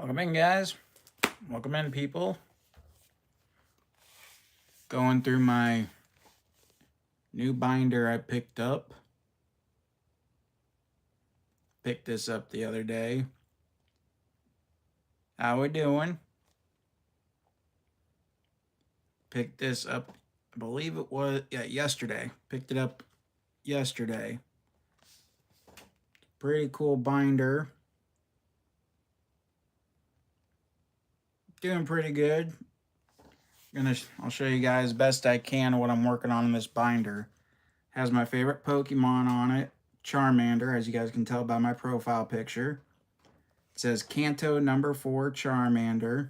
Welcome in, guys. Welcome in, people. Going through my new binder I picked up. Picked this up the other day. How we doing? Picked this up, I believe it was, yesterday. Picked it up yesterday. Pretty cool binder. Doing pretty good. I'll show you guys best I can what I'm working on in this binder. Has my favorite Pokemon on it, Charmander, as you guys can tell by my profile picture. It says Kanto number 4 Charmander.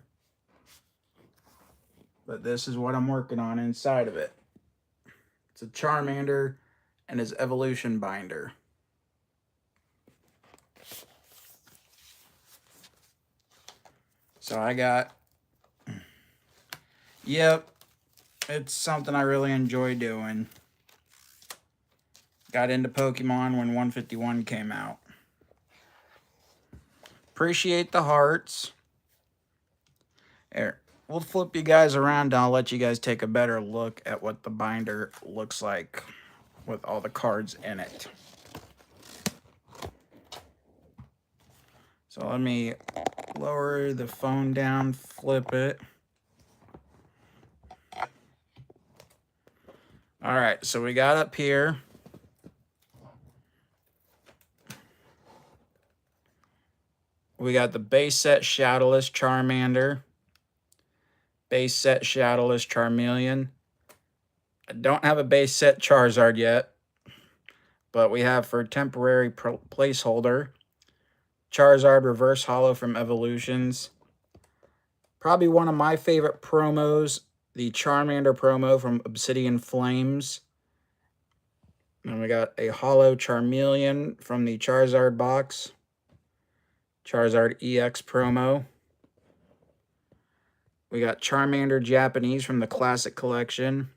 But this is what I'm working on inside of it. It's a Charmander and his evolution binder. So I got, yep, it's something I really enjoy doing. Got into Pokemon when 151 came out. Appreciate the hearts. Here, we'll flip you guys around and I'll let you guys take a better look at what the binder looks like with all the cards in it. So let me lower the phone down, flip it. All right, so we got up here. We got the base set Shadowless Charmander, base set Shadowless Charmeleon. I don't have a base set Charizard yet, but we have for temporary placeholder, Charizard Reverse Holo from Evolutions. Probably one of my favorite promos, the Charmander promo from Obsidian Flames. And we got a Holo Charmeleon from the Charizard box. Charizard EX promo. We got Charmander Japanese from the Classic Collection.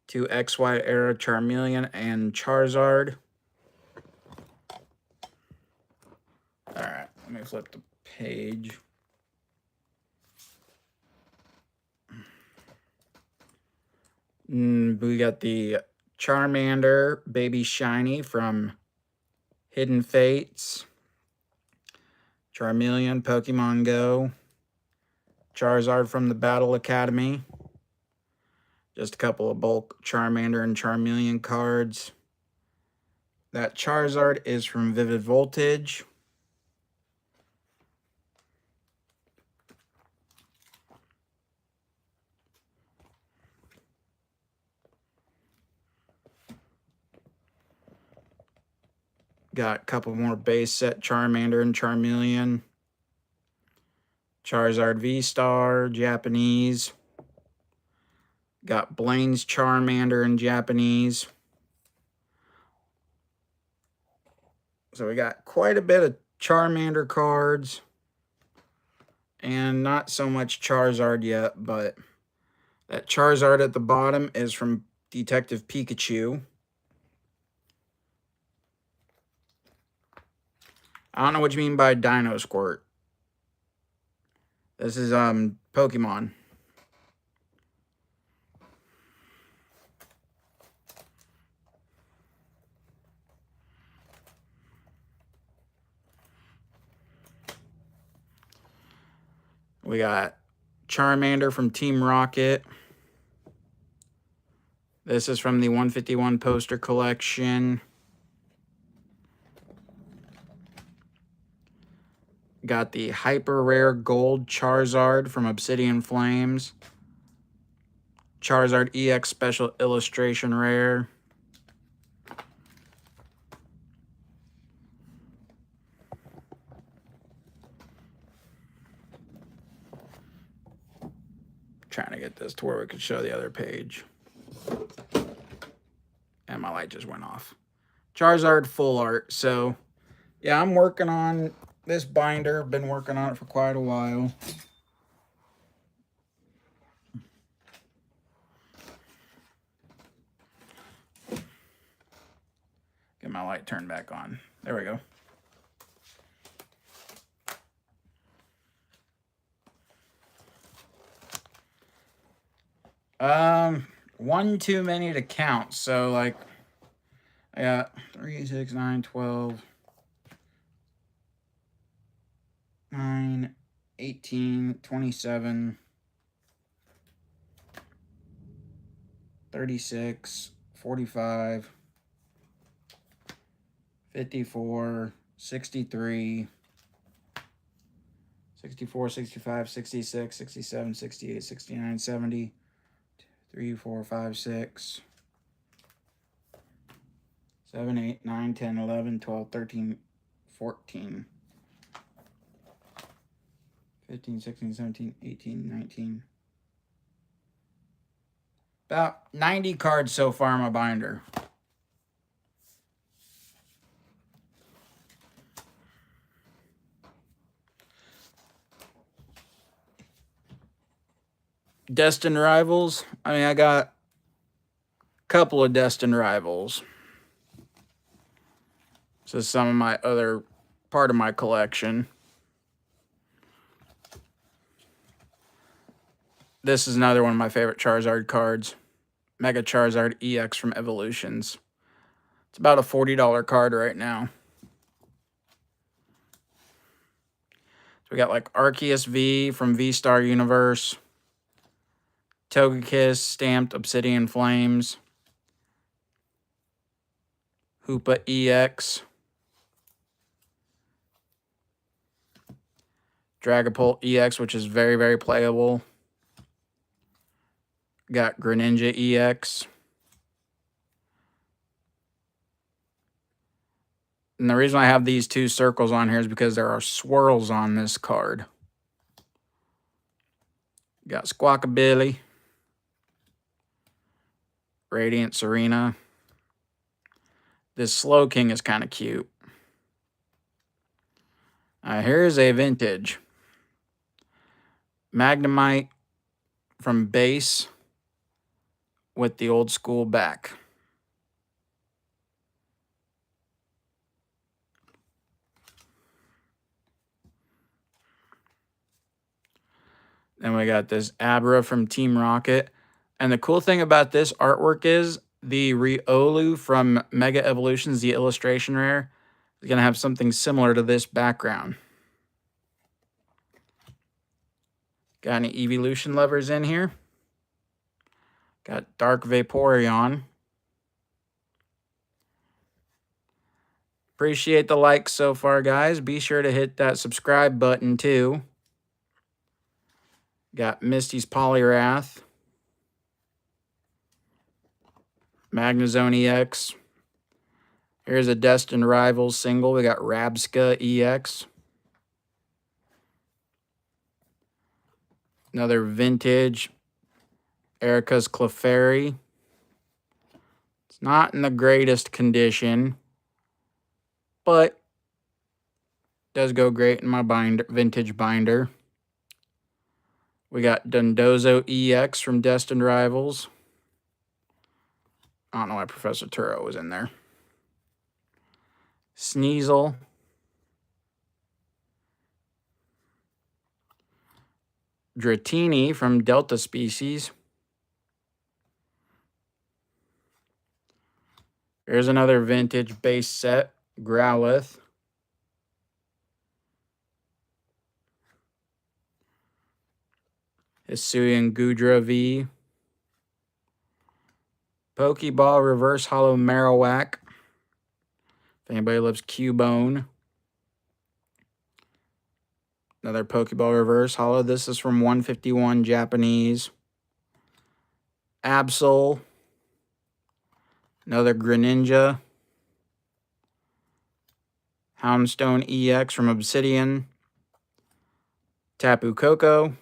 2 XY era Charmeleon and Charizard. Alright, let me flip the page. We got the Charmander Baby Shiny from Hidden Fates. Charmeleon, Pokemon Go. Charizard from the Battle Academy. Just a couple of bulk Charmander and Charmeleon cards. That Charizard is from Vivid Voltage. Got a couple more base set Charmander and Charmeleon. Charizard V-Star, Japanese. Got Blaine's Charmander in Japanese. So we got quite a bit of Charmander cards. And not so much Charizard yet, but that Charizard at the bottom is from Detective Pikachu. I don't know what you mean by Dino Squirt. This is Pokemon. We got Charmander from Team Rocket. This is from the 151 poster collection. Got the Hyper Rare Gold Charizard from Obsidian Flames. Charizard EX Special Illustration Rare. Trying to get this to where we could show the other page. And my light just went off. Charizard Full Art. So, yeah, I'm working on this binder. Been working on it for quite a while. Get my light turned back on. There we go. One too many to count. So, like, I got 3, 6, 9, 12, 9, 18, 27, 36, 45, 54, 63, 64, 65, 66, 67, 68, 69, 70, 3, 4, 5, 6, 7, 8, 9, 10, 11, 12, 13, 14, 15, 16, 17, 18, 19. About 90 cards so far in my binder. Destined Rivals. I mean, I got a couple of Destined Rivals. This is some of my other part of my collection. This is another one of my favorite Charizard cards. Mega Charizard EX from Evolutions. It's about a $40 card right now. So we got like Arceus V from V-Star Universe. Togekiss stamped Obsidian Flames. Hoopa EX. Dragapult EX, which is very, very playable. Got Greninja EX. And the reason I have these two circles on here is because there are swirls on this card. Got Squawkabilly. Radiant Serena. This Slowking is kind of cute. Here's a vintage. Magnemite from base with the old school back. Then we got this Abra from Team Rocket. And the cool thing about this artwork is the Riolu from Mega Evolutions, the illustration rare, is going to have something similar to this background. Got any Evolution lovers in here? Got Dark Vaporeon. Appreciate the likes so far, guys. Be sure to hit that subscribe button, too. Got Misty's Poliwrath. Magnezone EX. Here's a Destined Rivals single. We got Rabsca EX. Another vintage Erica's Clefairy. It's not in the greatest condition, but does go great in my vintage binder. We got Dondozo EX from Destined Rivals. I don't know why Professor Turo was in there. Sneasel. Dratini from Delta Species. Here's another vintage base set, Growlithe. Hisuian Goodra V. Pokeball Reverse Hollow Marowak. If anybody loves Cubone. Another Pokeball Reverse Hollow. This is from 151 Japanese. Absol. Another Greninja. Houndstone EX from Obsidian. Tapu Koko.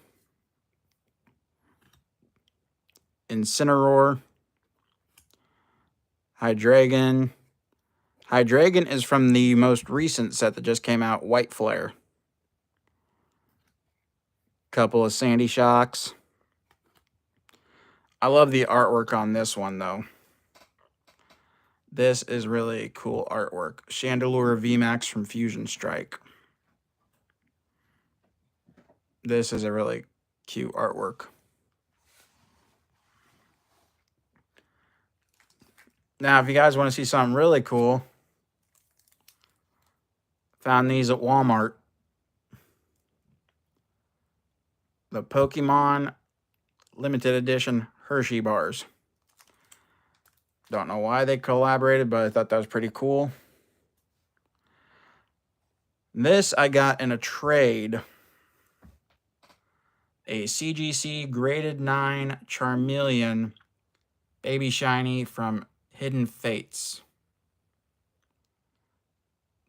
Incineroar. Hydreigon. Hydreigon is from the most recent set that just came out, White Flare. Couple of Sandy Shocks. I love the artwork on this one, though. This is really cool artwork. Chandelure VMAX from Fusion Strike. This is a really cute artwork. Now, if you guys want to see something really cool, found these at Walmart. The Pokemon limited edition Hershey bars. Don't know why they collaborated, but I thought that was pretty cool. This I got in a trade. A CGC graded 9 Charmeleon Baby Shiny from Hidden Fates.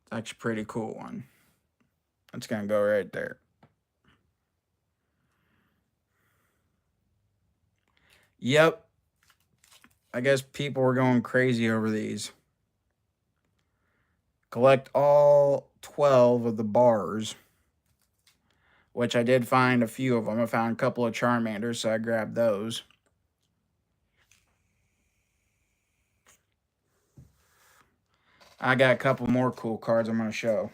It's actually a pretty cool one. That's going to go right there. Yep. I guess people were going crazy over these. Collect all 12 of the bars, which I did find a few of them. I found a couple of Charmanders, so I grabbed those. I got a couple more cool cards I'm going to show.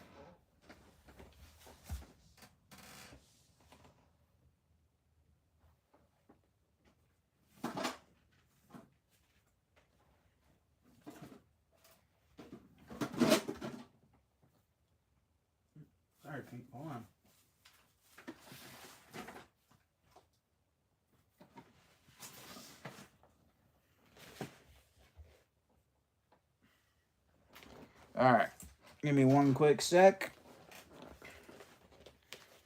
Sorry, Pete. Hold on. All right. Give me one quick sec.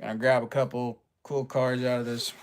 Gonna grab a couple cool cards out of this.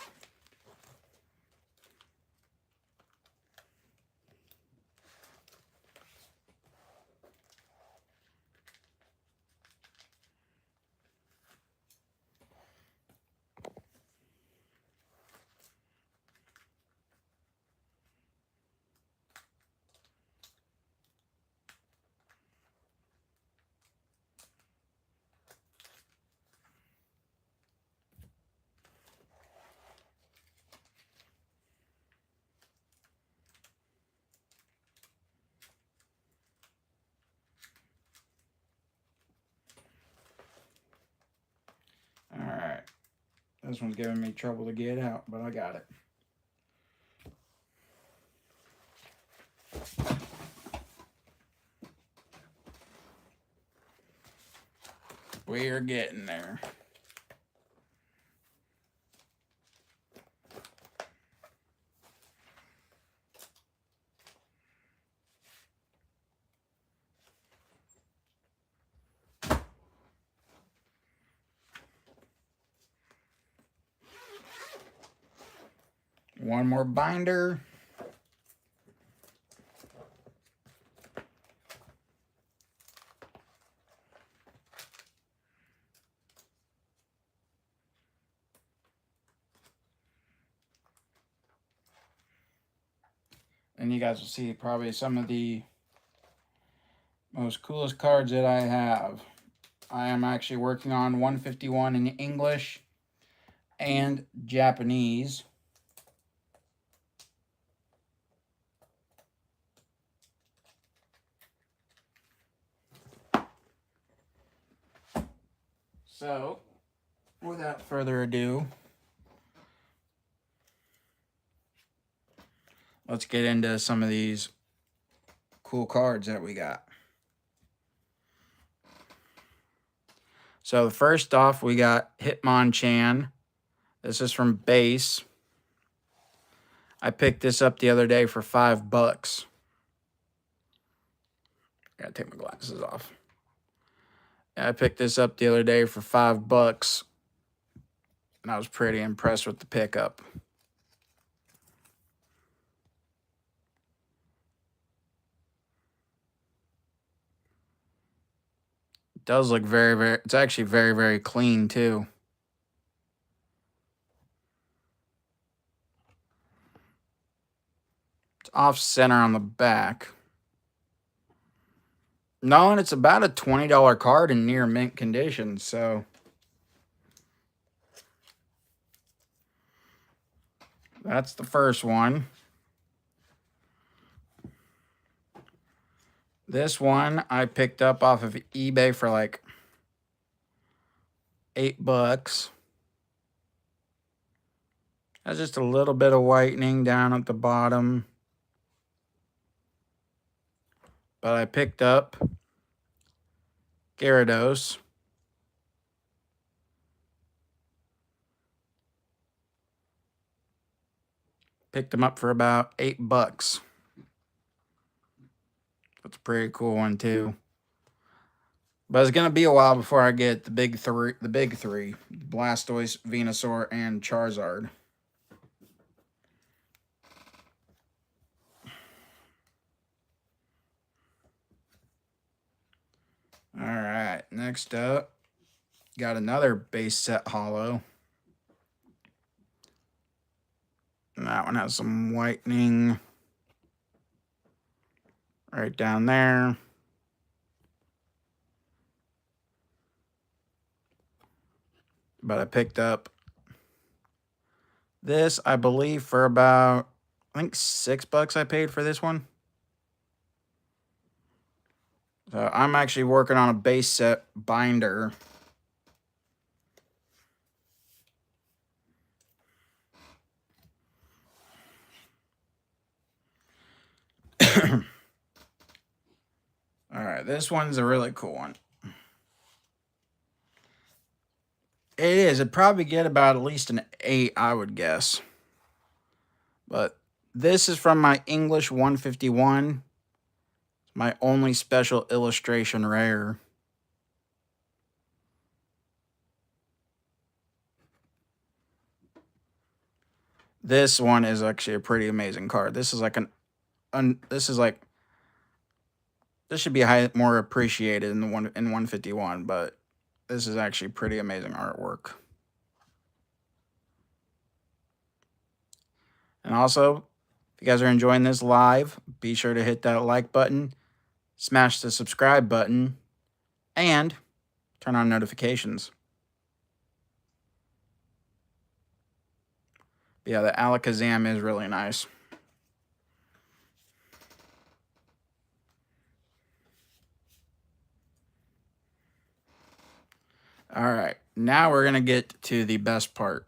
All right. This one's giving me trouble to get out, but I got it. We are getting there. One more binder. And you guys will see probably some of the most coolest cards that I have. I am actually working on 151 in English and Japanese. So, without further ado, let's get into some of these cool cards that we got. So, first off, we got Hitmonchan. This is from Base. I picked this up the other day for $5. I gotta take my glasses off. I picked this up the other day for $5, and I was pretty impressed with the pickup. It does look it's actually very, very clean too. It's off center on the back. No, and it's about a $20 card in near mint condition, so that's the first one. This one I picked up off of eBay for like $8. Has just a little bit of whitening down at the bottom. but I picked up Gyarados. Picked him up for about $8. That's a pretty cool one too. But it's gonna be a while before I get the big three: Blastoise, Venusaur, and Charizard. All right, next up, got another base set holo. And that one has some whitening right down there. But I picked up this, I believe, for about, I think $6 I paid for this one. So I'm actually working on a base set binder. All right, this one's a really cool one. It is. It'd probably get about at least an 8, I would guess. But this is from my English 151. It's my only special illustration rare. This one is actually a pretty amazing card. This is like this should be more appreciated in 151, but this is actually pretty amazing artwork. And also, if you guys are enjoying this live, be sure to hit that like button, smash the subscribe button, and turn on notifications. But yeah, the Alakazam is really nice. All right, now we're going to get to the best part.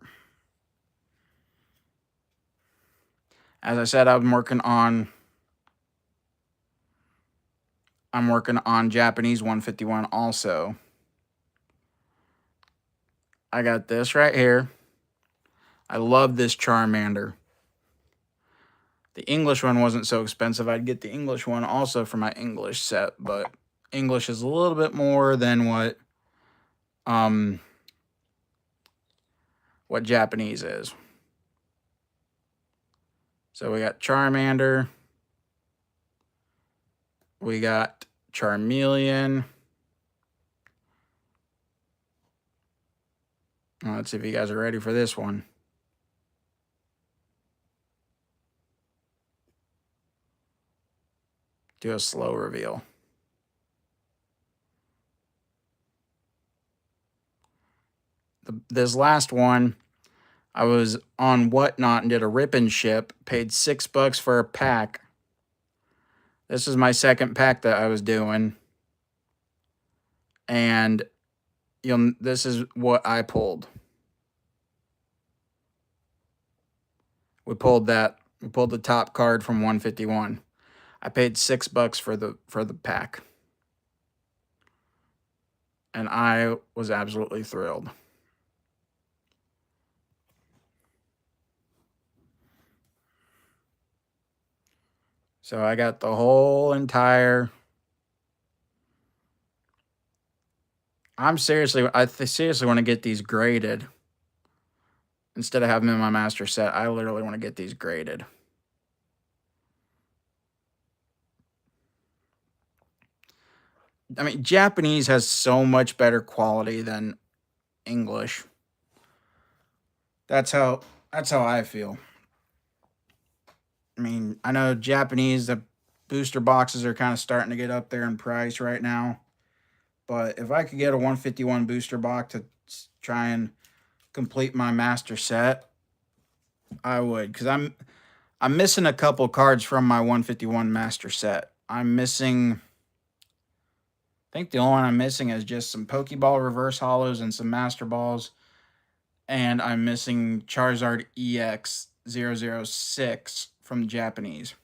As I said, I'm working on Japanese 151 also. I got this right here. I love this Charmander. The English one wasn't so expensive. I'd get the English one also for my English set, but English is a little bit more than what Japanese is. So we got Charmander. We got Charmeleon. Let's see if you guys are ready for this one. Do a slow reveal. This last one, I was on Whatnot and did a rip and ship, paid $6 for a pack. This is my second pack that I was doing. And this is what I pulled. We pulled the top card from 151. I paid $6 for the pack. And I was absolutely thrilled. So I got the whole entire. I seriously want to get these graded. Instead of having them in my master set, I literally want to get these graded. I mean, Japanese has so much better quality than English. That's how I feel. I mean, I know Japanese, the booster boxes are kind of starting to get up there in price right now. But if I could get a 151 booster box to try and complete my master set, I would. Because I'm missing a couple cards from my 151 master set. I'm missing, I think the only one I'm missing is just some Pokeball reverse holos and some Master Balls. And I'm missing Charizard EX 006 from Japanese.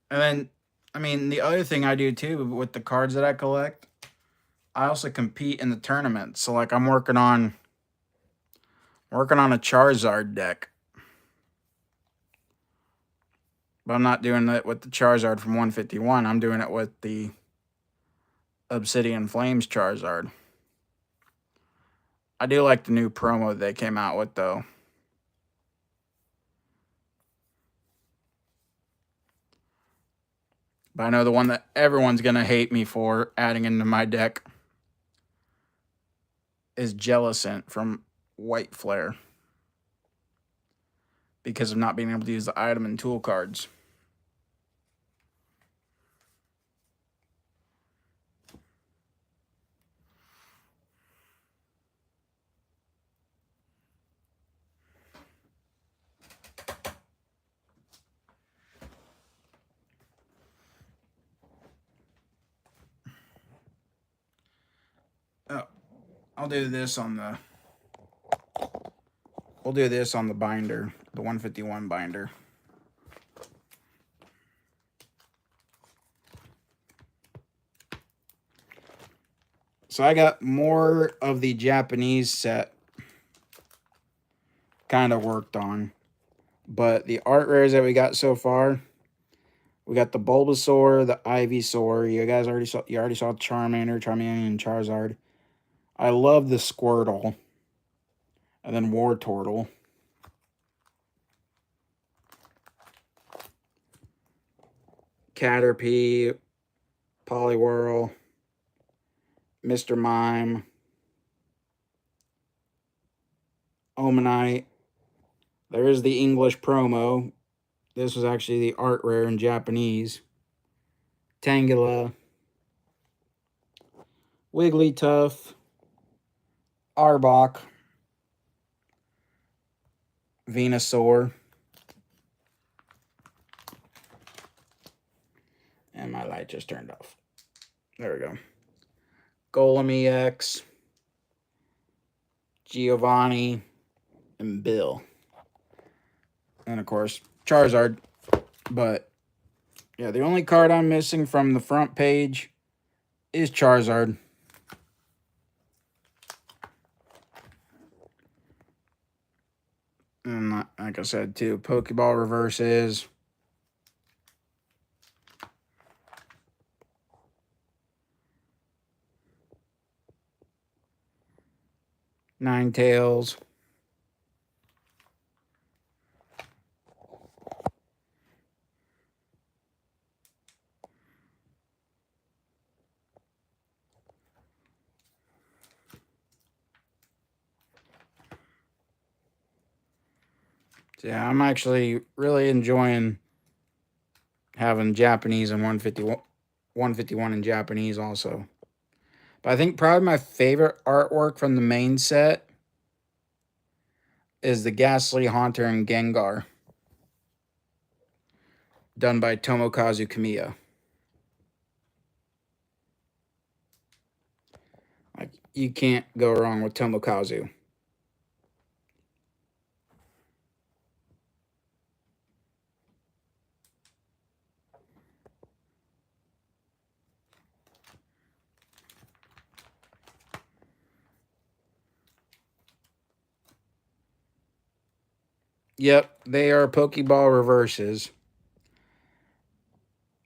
And then, I mean, the other thing I do too with the cards that I collect, I also compete in the tournament. So like I'm working on a Charizard deck. But I'm not doing it with the Charizard from 151. I'm doing it with the Obsidian Flames Charizard. I do like the new promo they came out with, though. But I know the one that everyone's going to hate me for adding into my deck is Jellicent from White Flare, because of not being able to use the item and tool cards. Oh, I'll do this on the... We'll do this on the binder, the 151 binder. So I got more of the Japanese set kind of worked on. But the art rares that we got so far, we got the Bulbasaur, the Ivysaur. You guys already saw Charmander, and Charizard. I love the Squirtle. And then Wartortle. Caterpie, Poliwhirl, Mr. Mime, Omanite. There's the English promo. This was actually the art rare in Japanese. Tangela, Wigglytuff, Arbok, Venusaur, and my light just turned off. There we go. Golem EX, Giovanni, and Bill. And of course, Charizard. But yeah, the only card I'm missing from the front page is Charizard. And like I said too, Pokeball reverses. Ninetales. So yeah, I'm actually really enjoying having Japanese and 151 in Japanese also. But I think probably my favorite artwork from the main set is the Ghastly Haunter and Gengar, done by Tomokazu Kamiya. Like, you can't go wrong with Tomokazu. Yep, they are Pokeball reverses.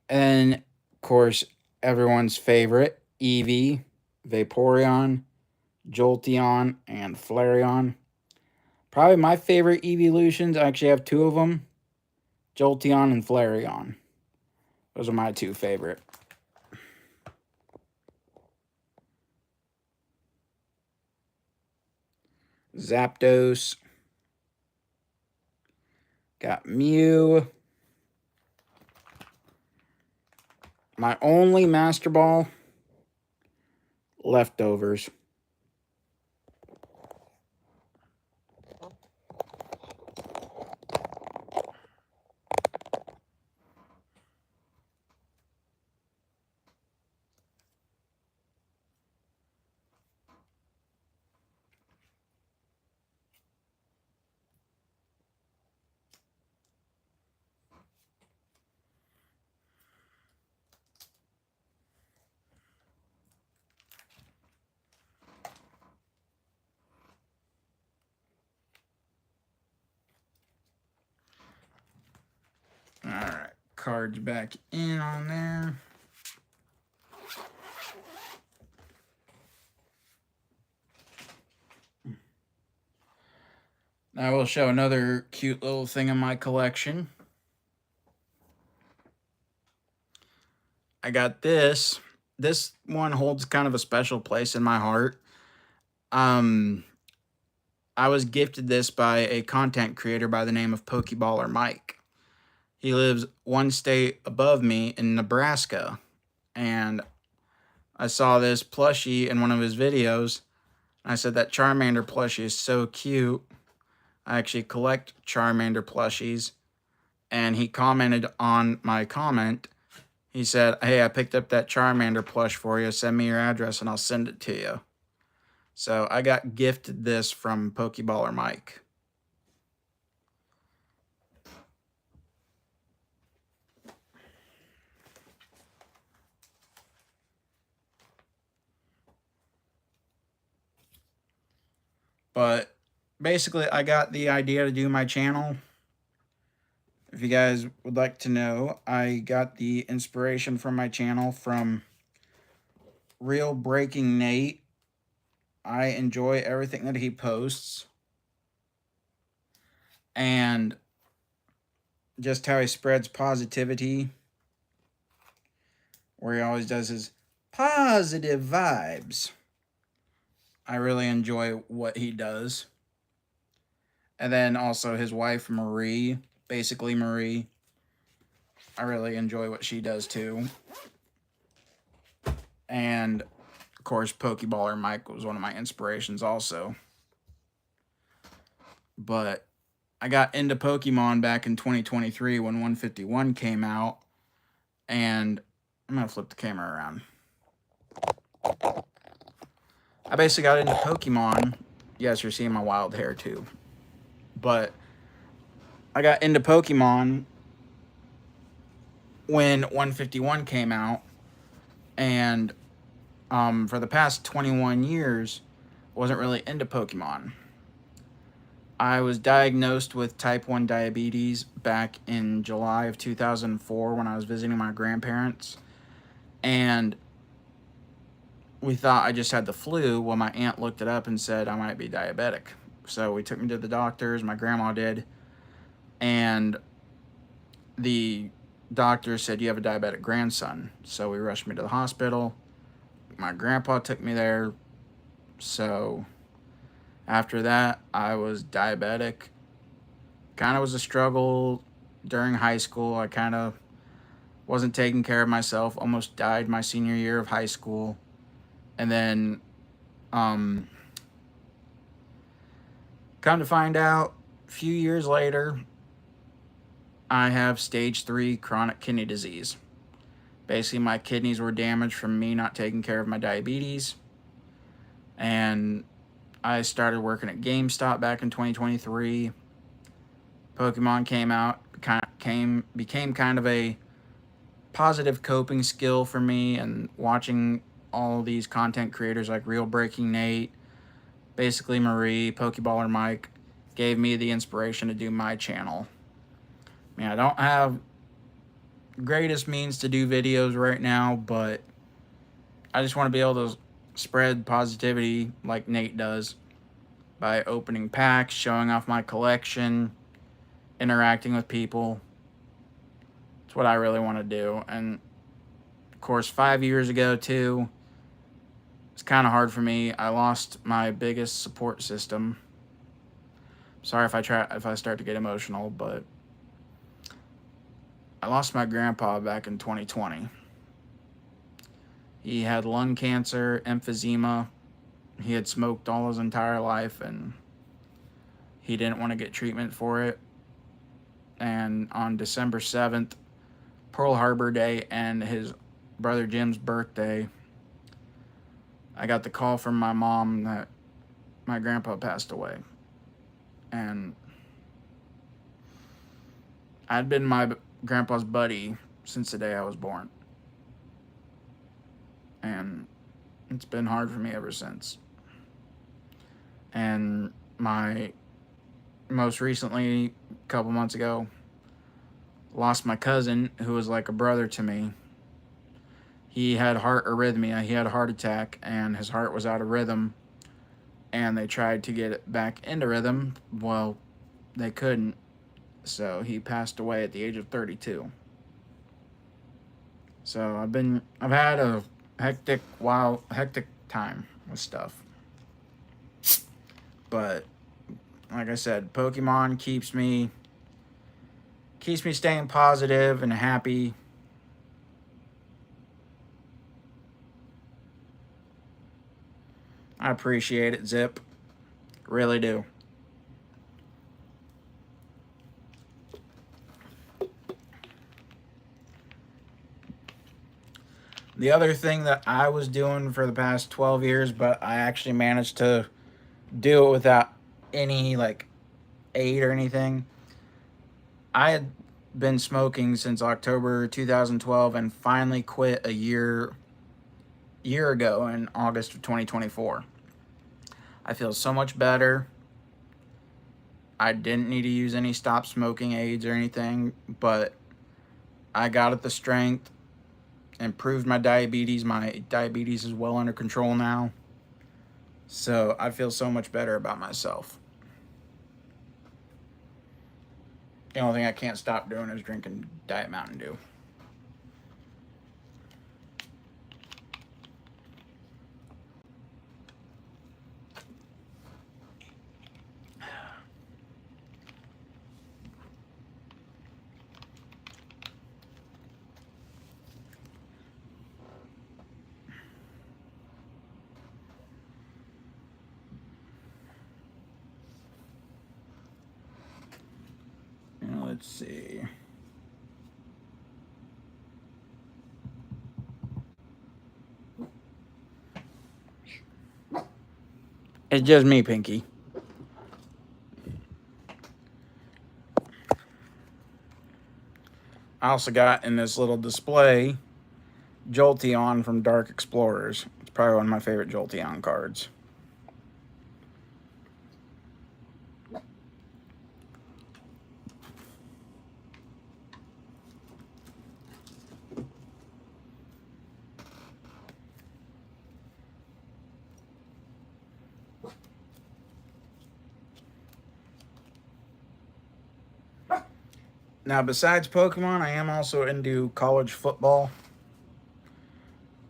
And, of course, everyone's favorite, Eevee, Vaporeon, Jolteon, and Flareon. Probably my favorite evolutions, I actually have two of them, Jolteon and Flareon. Those are my two favorite. Zapdos. Got Mew. My only Master Ball, Leftovers. cards back in on there. I will show another cute little thing in my collection. I got this. This one holds kind of a special place in my heart. I was gifted this by a content creator by the name of Pokeballer Mike. He lives one state above me in Nebraska. And I saw this plushie in one of his videos. I said that Charmander plushie is so cute. I actually collect Charmander plushies. And he commented on my comment. He said, "Hey, I picked up that Charmander plush for you. Send me your address and I'll send it to you." So I got gifted this from Pokeballer Mike. But basically, I got the idea to do my channel. If you guys would like to know, I got the inspiration for my channel from Real Breaking Nate. I enjoy everything that he posts. And just how he spreads positivity. Where he always does his positive vibes. I really enjoy what he does. And then also his wife, Marie. Basically, Marie. I really enjoy what she does too. And, of course, Pokeballer Mike was one of my inspirations also. But I got into Pokemon back in 2023 when 151 came out. And I'm going to flip the camera around. I basically got into Pokemon. Yes, you're seeing my wild hair too. But I got into Pokemon when 151 came out. And for the past 21 years, wasn't really into Pokemon. I was diagnosed with type 1 diabetes back in July of 2004 when I was visiting my grandparents. And we thought I just had the flu. Well, my aunt looked it up and said I might be diabetic. So we took me to the doctors, my grandma did. And the doctor said, "You have a diabetic grandson." So we rushed me to the hospital. My grandpa took me there. So after that, I was diabetic. Kind of was a struggle during high school. I kind of wasn't taking care of myself. Almost died my senior year of high school. And then, come to find out, a few years later, I have stage 3 chronic kidney disease. Basically, my kidneys were damaged from me not taking care of my diabetes. And I started working at GameStop back in 2023. Pokemon came out, became kind of a positive coping skill for me, and watching all these content creators like Real Breaking Nate, basically Marie, Pokeballer Mike, gave me the inspiration to do my channel. I mean, I don't have greatest means to do videos right now, but I just want to be able to spread positivity like Nate does by opening packs, showing off my collection, interacting with people. It's what I really want to do. And of course, 5 years ago too, it's kind of hard for me. I lost my biggest support system. Sorry if I start to get emotional, but I lost my grandpa back in 2020. He had lung cancer, emphysema. He had smoked all his entire life, and he didn't want to get treatment for it. And on December 7th, Pearl Harbor Day and his brother Jim's birthday, I got the call from my mom that my grandpa passed away. And I'd been my grandpa's buddy since the day I was born. And it's been hard for me ever since. And most recently, a couple months ago, Lost my cousin, who was like a brother to me. He had heart arrhythmia. He had a heart attack, and his heart was out of rhythm. And they tried to get it back into rhythm. Well, they couldn't. So he passed away at the age of 32. So I've had a hectic time with stuff. But like I said, Pokemon keeps me staying positive and happy. I appreciate it, Zip. Really do. The other thing that I was doing for the past 12 years, but I actually managed to do it without any like aid or anything. I had been smoking since October 2012 and finally quit a year ago in August of 2024. I feel so much better. I didn't need to use any stop smoking aids or anything, but I got at the strength, improved my diabetes. My diabetes is well under control now. So I feel so much better about myself. The only thing I can't stop doing is drinking Diet Mountain Dew. Now, let's see. It's just me, Pinky. I also got in this little display Jolteon from Dark Explorers. It's probably one of my favorite Jolteon cards. Now, besides Pokemon, I am also into college football.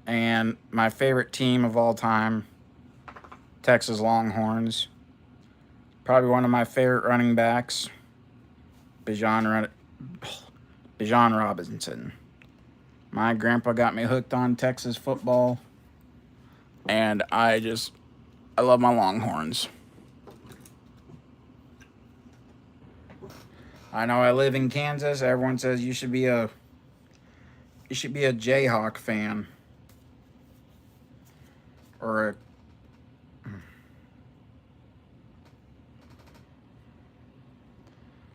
And my favorite team of all time, Texas Longhorns. Probably one of my favorite running backs, Bijan Robinson. My grandpa got me hooked on Texas football, and I love my Longhorns. I know I live in Kansas. Everyone says you should be a Jayhawk fan. Or a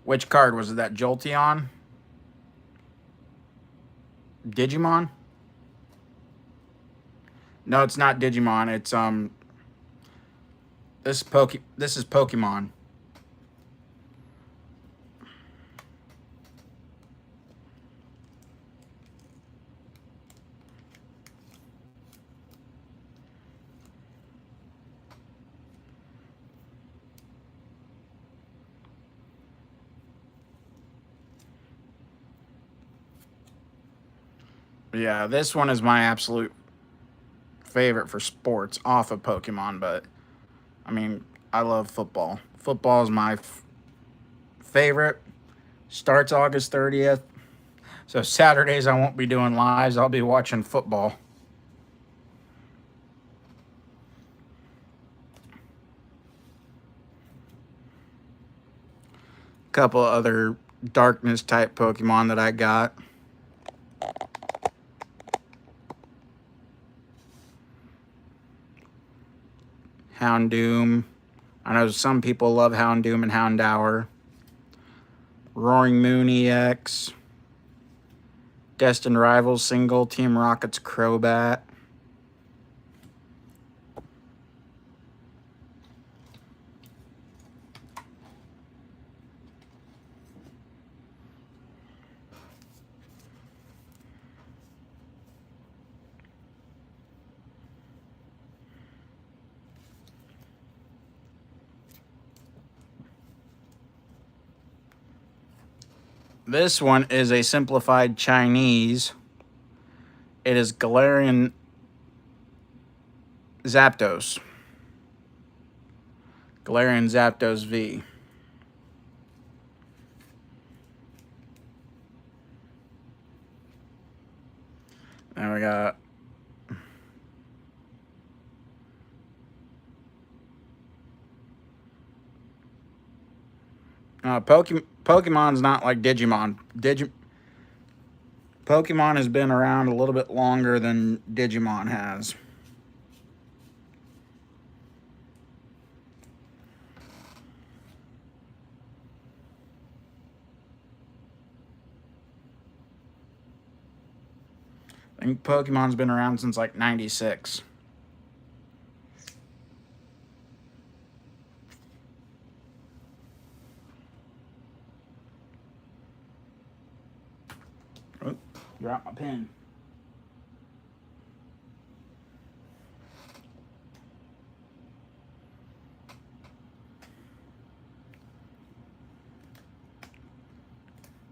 which card was it? That Jolteon? Digimon? No, it's not Digimon. It's this is Pokemon. Yeah, this one is my absolute favorite for sports off of Pokemon, but I mean, I love football. Football is my favorite. Starts August 30th. So Saturdays I won't be doing lives. I'll be watching football. Couple other darkness type Pokemon that I got. Houndoom. I know some people love Houndoom and Houndour. Roaring Moon EX. Destined Rivals single. Team Rocket's Crobat. This one is a simplified Chinese. It is Galarian Zapdos. Galarian Zapdos V. And we got Pokemon's not like Digimon. Pokemon has been around a little bit longer than Digimon has. I think Pokemon's been around since like 96. Oh, dropped my pen.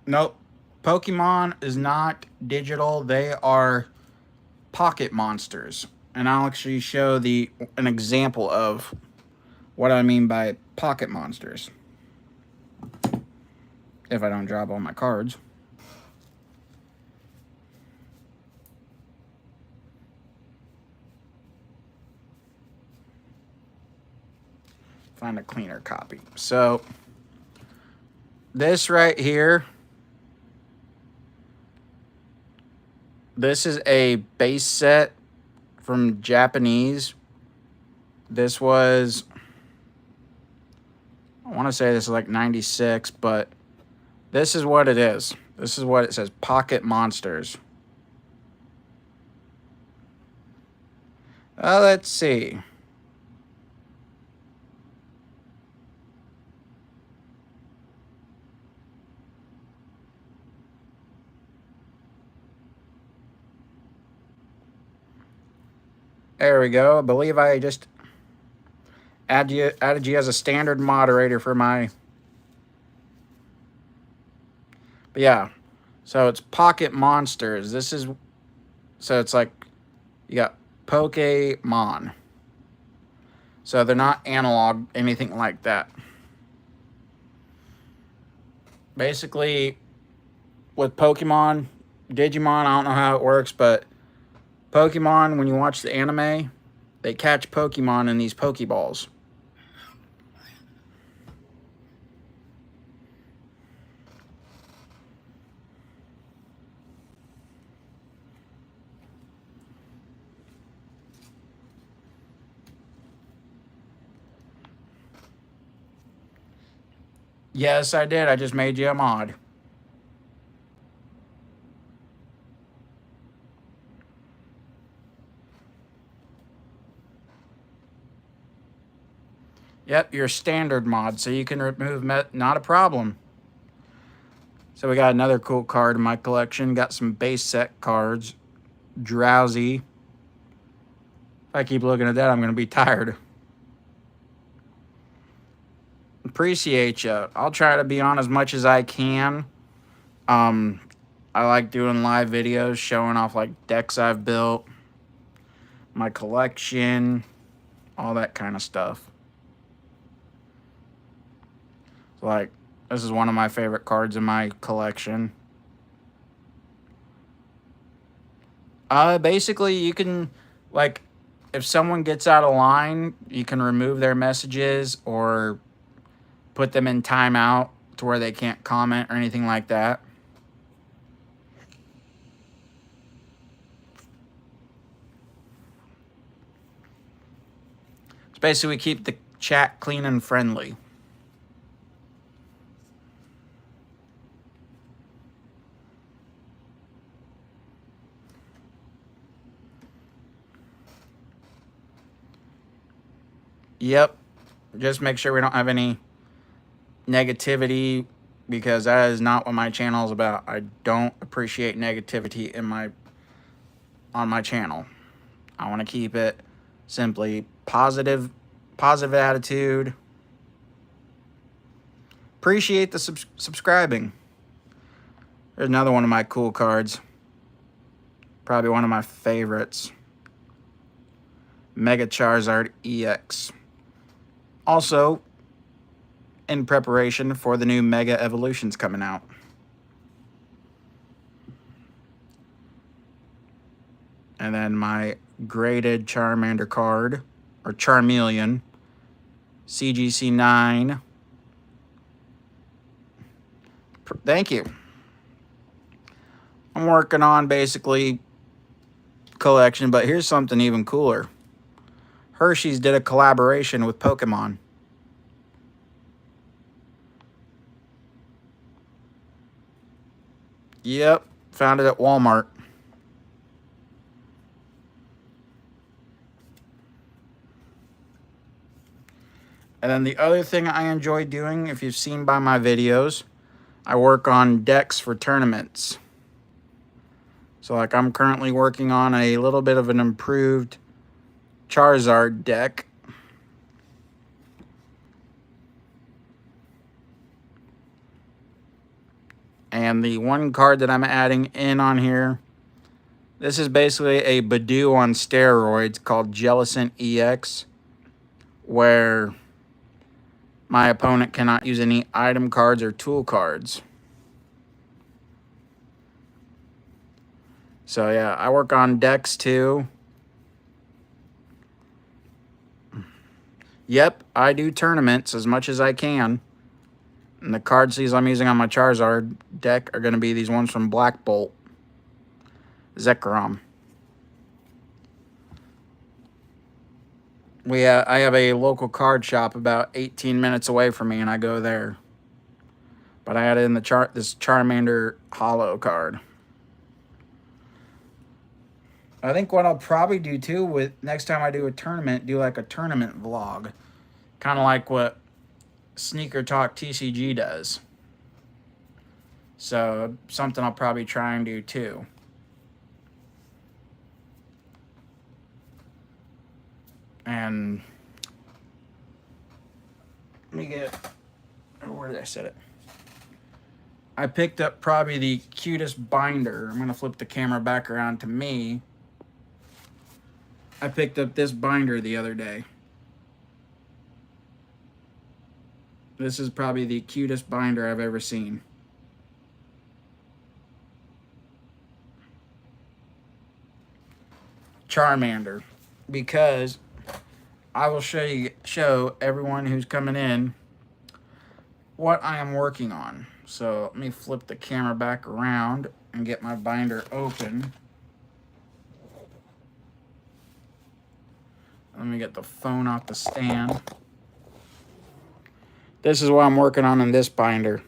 Nope. Pokemon is not digital. They are pocket monsters. And I'll actually show an example of what I mean by pocket monsters. If I don't drop all my cards. Find a cleaner copy. So, this right here, this is a base set from Japanese. This was, I want to say this is like 96, but this is what it is. This is what it says, Pocket Monsters. Let's see. There we go. I believe I just added you as a standard moderator for my... But yeah, so it's Pocket Monsters. So it's like, you got Pokemon. So they're not analog, anything like that. Basically, with Pokemon, Digimon, I don't know how it works, but Pokemon, when you watch the anime, they catch Pokemon in these Pokeballs. Yes, I did. I just made you a mod. Yep, your standard mod, so you can remove... Not a problem. So we got another cool card in my collection. Got some base set cards. Drowsy. If I keep looking at that, I'm going to be tired. Appreciate you. I'll try to be on as much as I can. I like doing live videos, showing off like decks I've built, my collection, all that kind of stuff. Like, this is one of my favorite cards in my collection. Basically, you can, like, if someone gets out of line, you can remove their messages or put them in timeout to where they can't comment or anything like that. It's basically keep the chat clean and friendly. Yep. Just make sure we don't have any negativity, because that is not what my channel is about. I don't appreciate negativity on my channel. I want to keep it simply positive attitude. Appreciate the subscribing. There's another one of my cool cards. Probably one of my favorites. Mega Charizard EX. Also, in preparation for the new Mega Evolutions coming out. And then my graded Charmander card, or Charmeleon, CGC 9. Thank you. I'm working on basically collection, but here's something even cooler. Hershey's did a collaboration with Pokemon. Yep, found it at Walmart. And then the other thing I enjoy doing, if you've seen by my videos, I work on decks for tournaments. So like I'm currently working on a little bit of an improved Charizard deck. And the one card that I'm adding in on here, this is basically a Badoo on steroids called Jellicent EX, where my opponent cannot use any item cards or tool cards. So yeah, I work on decks too. Yep, I do tournaments as much as I can. And the card sleeves I'm using on my Charizard deck are going to be these ones from Black Bolt. Zekrom. I have a local card shop about 18 minutes away from me, and I go there. But I added in the this Charmander Holo card. I think what I'll probably do too with next time I do a tournament, do like a tournament vlog. Kind of like what Sneaker Talk TCG does. So something I'll probably try and do too. And let me get, where did I set it? I picked up probably the cutest binder. I'm going to flip the camera back around to me. I picked up this binder the other day. This is probably the cutest binder I've ever seen. Charmander. Because I will show everyone who's coming in what I am working on. So let me flip the camera back around and get my binder open. Let me get the phone off the stand. This is what I'm working on in this binder.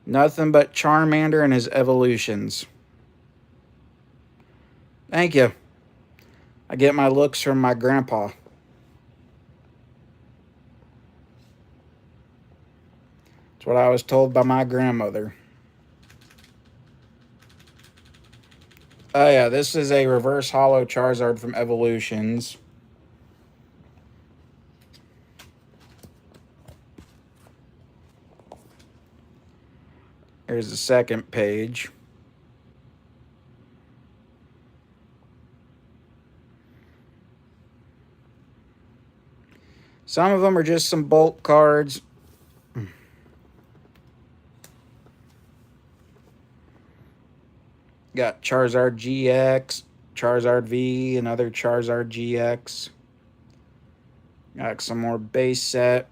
Nothing but Charmander and his evolutions. Thank you. I get my looks from my grandpa. That's what I was told by my grandmother. Oh yeah, this is a reverse holo Charizard from Evolutions. Here's the second page. Some of them are just some bulk cards. Got Charizard GX, Charizard V, another Charizard GX. Got some more base set.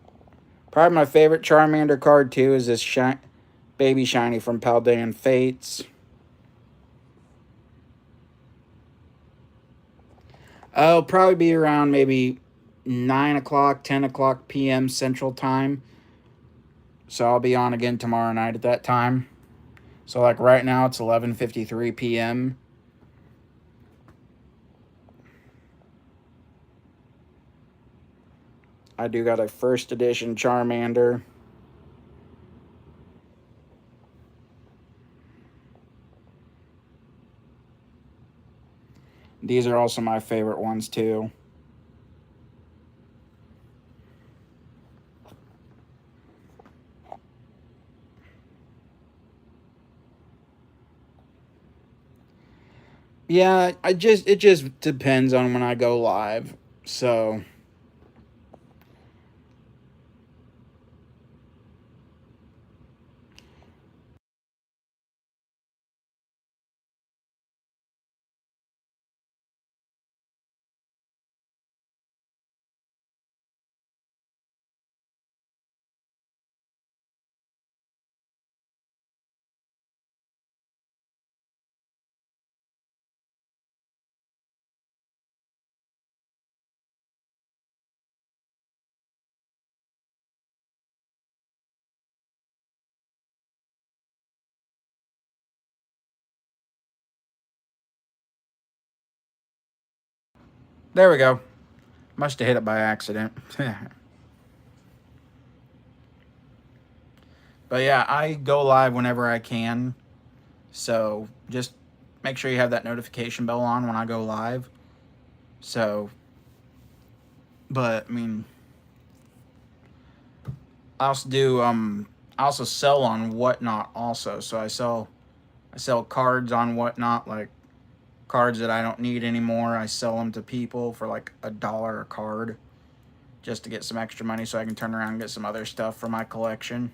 Probably my favorite Charmander card too is this Baby Shiny from Paldean Fates. It'll probably be around maybe 9 o'clock, 10 o'clock p.m. Central Time. So I'll be on again tomorrow night at that time. So like right now it's 11:53 p.m. I do got a first edition Charmander. These are also my favorite ones too. Yeah, it just depends on when I go live. So there we go. Must have hit it by accident. But yeah, I go live whenever I can. So just make sure you have that notification bell on when I go live. So, but I mean, I also do I also sell on Whatnot also. So I sell cards on Whatnot, like cards that I don't need anymore. I sell them to people for like $1 a card just to get some extra money so I can turn around and get some other stuff for my collection.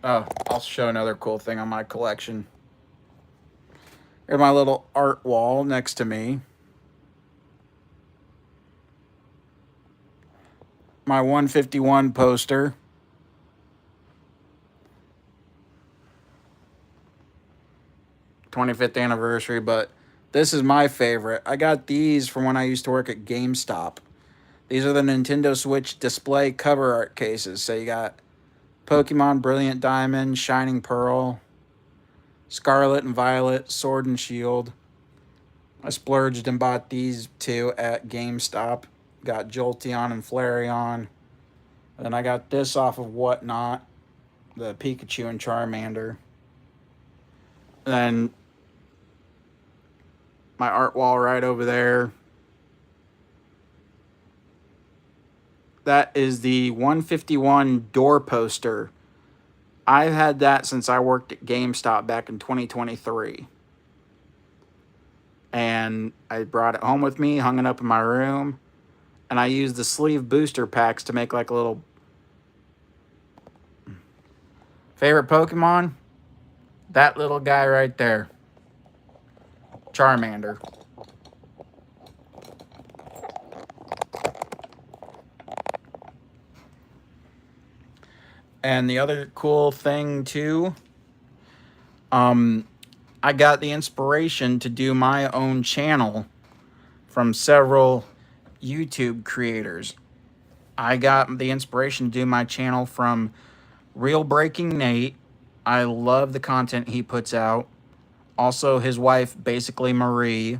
Oh, I'll show another cool thing on my collection. Here's my little art wall next to me. My 151 poster. 25th anniversary, but this is my favorite. I got these from when I used to work at GameStop. These are the Nintendo Switch display cover art cases. So you got Pokemon Brilliant Diamond, Shining Pearl, Scarlet and Violet, Sword and Shield. I splurged and bought these two at GameStop. Got Jolteon and Flareon. And then I got this off of Whatnot, the Pikachu and Charmander. And then my art wall right over there. That is the 151 door poster. I've had that since I worked at GameStop back in 2023. And I brought it home with me, hung it up in my room, and I used the sleeve booster packs to make like a little favorite Pokemon. That little guy right there, Charmander. And the other cool thing too, um, I got the inspiration to do my own channel from several YouTube creators. I got the inspiration to do my channel from Real Breaking Nate. I love the content he puts out. Also, his wife, basically Marie.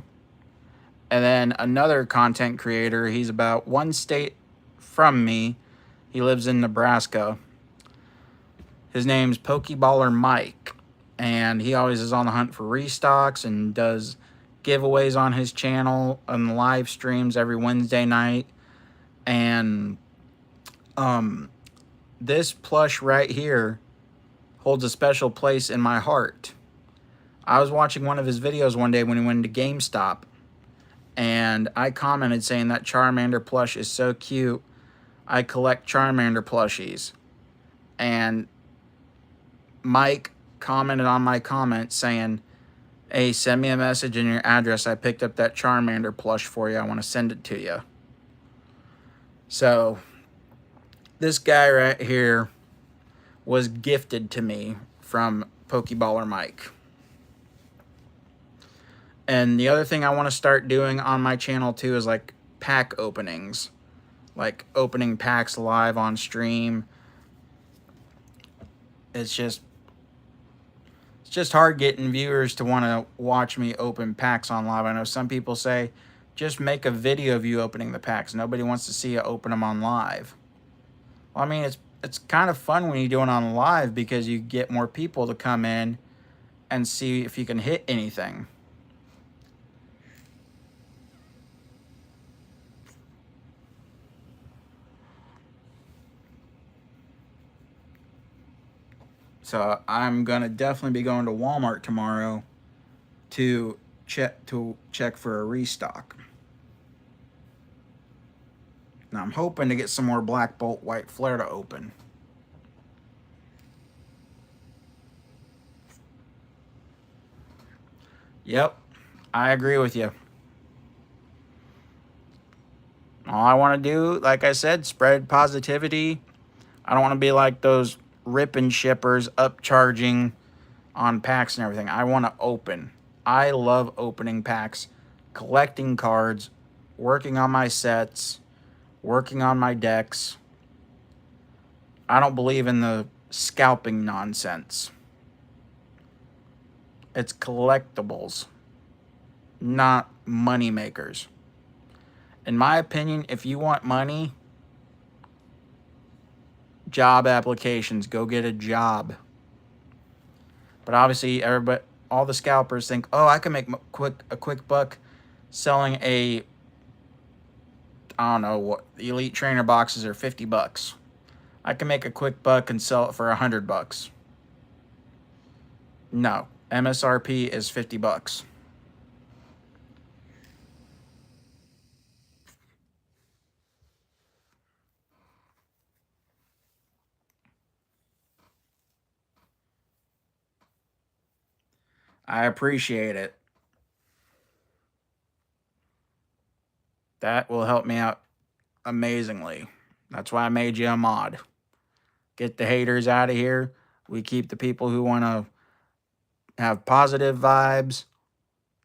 And then another content creator, he's about one state from me. He lives in Nebraska. His name's Pokeballer Mike. And he always is on the hunt for restocks and does giveaways on his channel and live streams every Wednesday night. And this plush right here holds a special place in my heart. I was watching one of his videos one day when he went to GameStop, and I commented saying that Charmander plush is so cute. I collect Charmander plushies. And Mike commented on my comment saying, hey, send me a message and your address. I picked up that Charmander plush for you. I want to send it to you. So, this guy right here was gifted to me from Pokeballer Mike. And the other thing I want to start doing on my channel too is like pack openings. Like opening packs live on stream. It's just hard getting viewers to want to watch me open packs on live. I know some people say just make a video of you opening the packs. Nobody wants to see you open them on live. Well, I mean, it's kind of fun when you do it on live because you get more people to come in and see if you can hit anything. So I'm going to definitely be going to Walmart tomorrow to check for a restock. Now I'm hoping to get some more Black Bolt White Flare to open. Yep, I agree with you. All I want to do, like I said, spread positivity. I don't want to be like those ripping shippers upcharging on packs and everything. I want to open. I love opening packs, collecting cards, working on my sets, working on my decks. I don't believe in the scalping nonsense. It's collectibles, not money makers. In my opinion, if you want money, job applications, go get a job. But obviously, everybody, all the scalpers think, oh, I can make a quick buck selling I don't know what, the Elite Trainer boxes are $50. I can make a quick buck and sell it for $100. No, MSRP is $50. I appreciate it. That will help me out amazingly. That's why I made you a mod. Get the haters out of here. We keep the people who want to have positive vibes,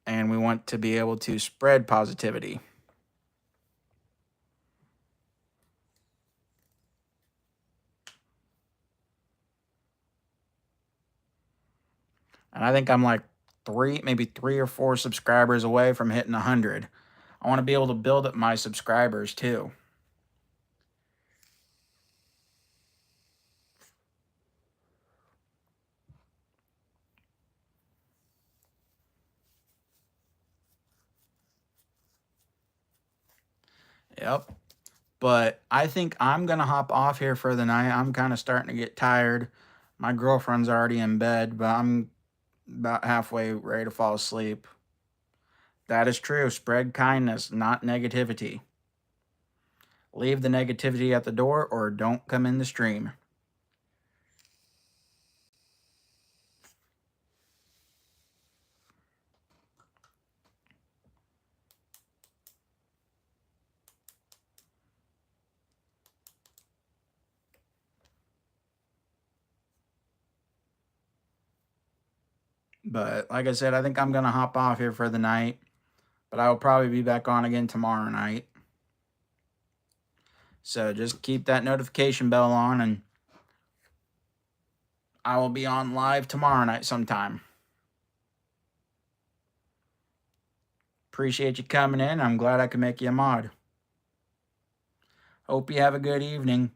and we want to be able to spread positivity. And I think I'm like maybe 3 or 4 subscribers away from hitting 100. I want to be able to build up my subscribers too. Yep. But I think I'm going to hop off here for the night. I'm kind of starting to get tired. My girlfriend's already in bed, but I'm about halfway ready to fall asleep. That is true. Spread kindness, not negativity. Leave the negativity at the door or don't come in the stream. But like I said, I think I'm going to hop off here for the night. But I will probably be back on again tomorrow night. So just keep that notification bell on, and I will be on live tomorrow night sometime. Appreciate you coming in. I'm glad I could make you a mod. Hope you have a good evening.